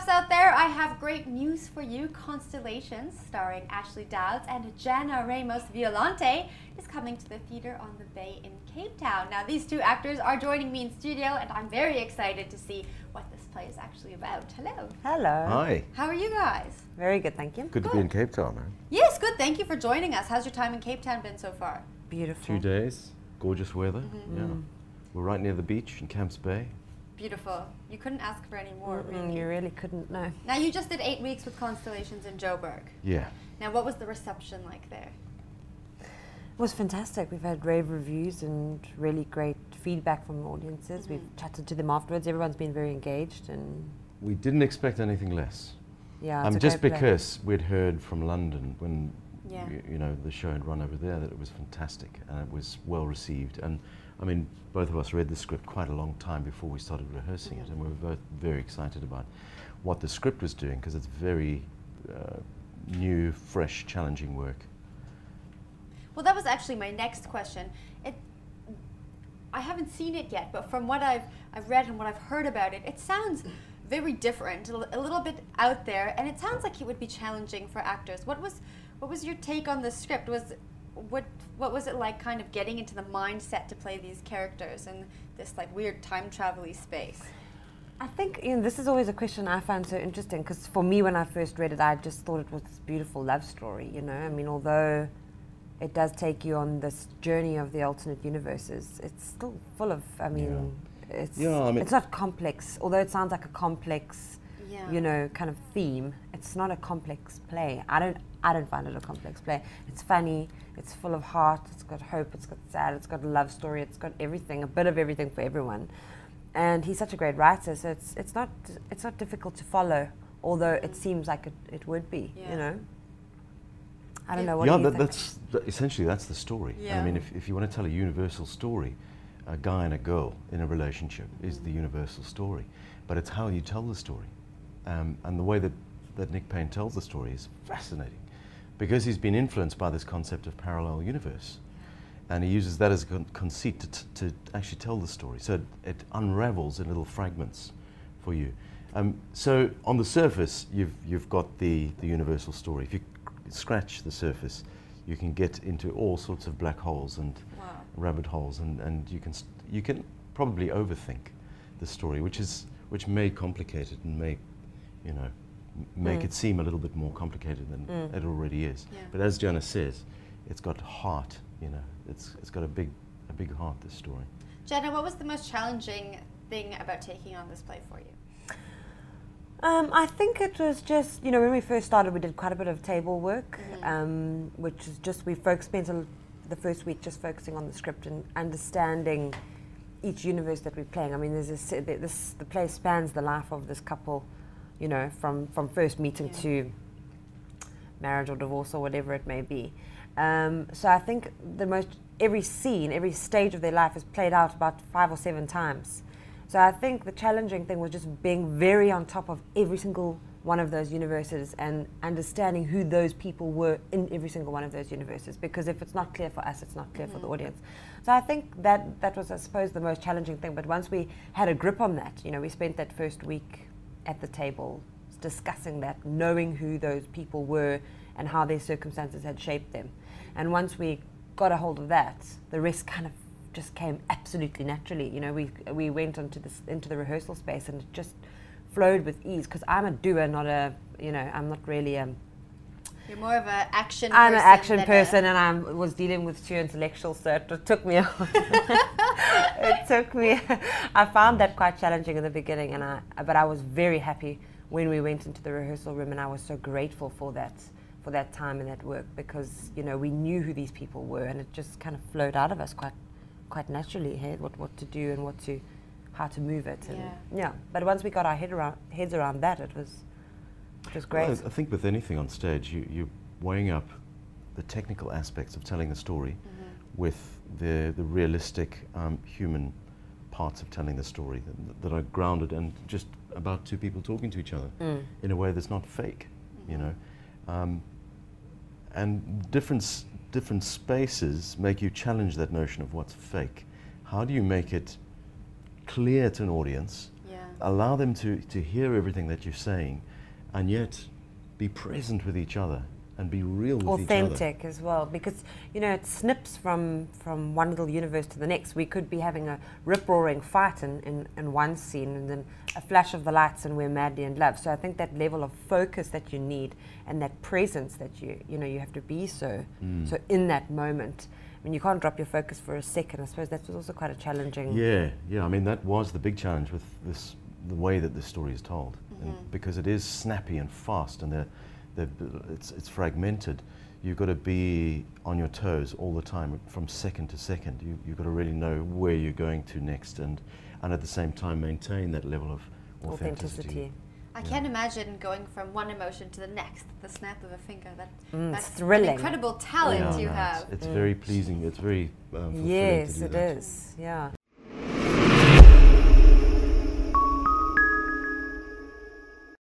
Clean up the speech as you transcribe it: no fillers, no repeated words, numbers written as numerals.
Puffs out there, I have great news for you. Constellations, starring Ashley Dowds and Jana Ramos Violante, is coming to the theater on the Bay in Cape Town. Now, these two actors are joining me in studio, and I'm very excited to see what this play is actually about. Hello. Hello. Hi. How are you guys? Very good, thank you. Good to be in Cape Town, man. Yes, good. Thank you for joining us. How's your time in Cape Town been so far? Beautiful. 2 days, gorgeous weather. Yeah. We're right near the beach in Camps Bay. Beautiful. You couldn't ask for any more, really. You really couldn't, no. Now, you just did 8 weeks with Constellations in Joburg. Yeah. Now, what was the reception like there? It was fantastic. We've had rave reviews and really great feedback from audiences. We've chatted to them afterwards. Everyone's been very engaged, and We didn't expect anything less. yeah, it's a Just great play. because we'd heard from London when Yeah. you know, the show had run over there, that it was fantastic and it was well received. And I mean, both of us read the script quite a long time before we started rehearsing it, and we were both very excited about what the script was doing, because it's very new, fresh, challenging work. Well, that was actually my next question. I haven't seen it yet, but from what I've read and what I've heard about it, it sounds very different, a little bit out there, and it sounds like it would be challenging for actors. What was your take on the script? What was it like, kind of getting into the mindset to play these characters in this like weird time travel-y space? I think this is always a question I find so interesting, because for me, when I first read it, I just thought it was this beautiful love story, you know? I mean, although it does take you on this journey of the alternate universes, it's still full of, it's not complex, although it sounds like a complex, you know, kind of theme. It's not a complex play. I don't find it a complex play. It's funny, it's full of heart, it's got hope, it's got sad, it's got a love story, it's got everything, a bit of everything for everyone. And he's such a great writer, so it's not difficult to follow, although it seems like it would be, you know. I don't know what do you think? Essentially that's the story. Yeah. I mean, if you want to tell a universal story, a guy and a girl in a relationship is the universal story, but it's how you tell the story. And the way that Nick Payne tells the story is fascinating, because he's been influenced by this concept of parallel universe, and he uses that as a conceit to actually tell the story. So it unravels in little fragments for you. So on the surface, you've got the universal story. If you scratch the surface, you can get into all sorts of black holes and rabbit holes, and you can probably overthink the story, which may complicate it and may, you know, make it seem a little bit more complicated than it already is. Yeah. But as Jana says, it's got heart. You know, it's got a big heart, this story. Jana, what was the most challenging thing about taking on this play for you? I think it was just, you know, when we first started, we did quite a bit of table work, which is just, spent the first week just focusing on the script and understanding each universe that we're playing. I mean, the play spans the life of this couple, you know, from first meeting to marriage or divorce or whatever it may be. So I think every scene, every stage of their life is played out about 5 or 7 times. So I think the challenging thing was just being very on top of every single one of those universes and understanding who those people were in every single one of those universes, because if it's not clear for us, it's not clear for the audience. So I think that was, I suppose, the most challenging thing. But once we had a grip on that, you know, we spent that first week at the table discussing that, knowing who those people were and how their circumstances had shaped them. And once we got a hold of that, the rest kind of just came absolutely naturally. You know, we went into the rehearsal space, and it just flowed with ease, because I'm a doer, not a, you know, I'm not really You're more of an action person. I'm an action person, and I was dealing with 2 intellectuals, so it took me I found that quite challenging in the beginning, but I was very happy when we went into the rehearsal room, and I was so grateful for that time and that work, because, you know, we knew who these people were, and it just kind of flowed out of us quite naturally, what to do and how to move it. And but once we got our heads around that, it was great. Well, I think with anything on stage, you're weighing up the technical aspects of telling the story with the realistic human parts of telling the story that are grounded and just about 2 people talking to each other in a way that's not fake, you know. And different spaces make you challenge that notion of what's fake. How do you make it clear to an audience allow them to hear everything that you're saying, and yet be present with each other and be real with each other. Authentic as well, because it snips from one little universe to the next. We could be having a rip-roaring fight in one scene, and then a flash of the lights and we're madly in love. So I think that level of focus that you need, and that presence that you have to be so in that moment. I mean, you can't drop your focus for a second. I suppose that was also quite a challenging. Yeah. I mean, that was the big challenge with the way that this story is told, and because it is snappy and fast, and it's fragmented. You've got to be on your toes all the time, from second to second. You've got to really know where you're going to next, and at the same time maintain that level of authenticity. I can't imagine going from one emotion to the next, the snap of a finger. That's thrilling. an incredible talent you have. It's very pleasing. It's very fulfilling Yes, to do it that. is. Yeah.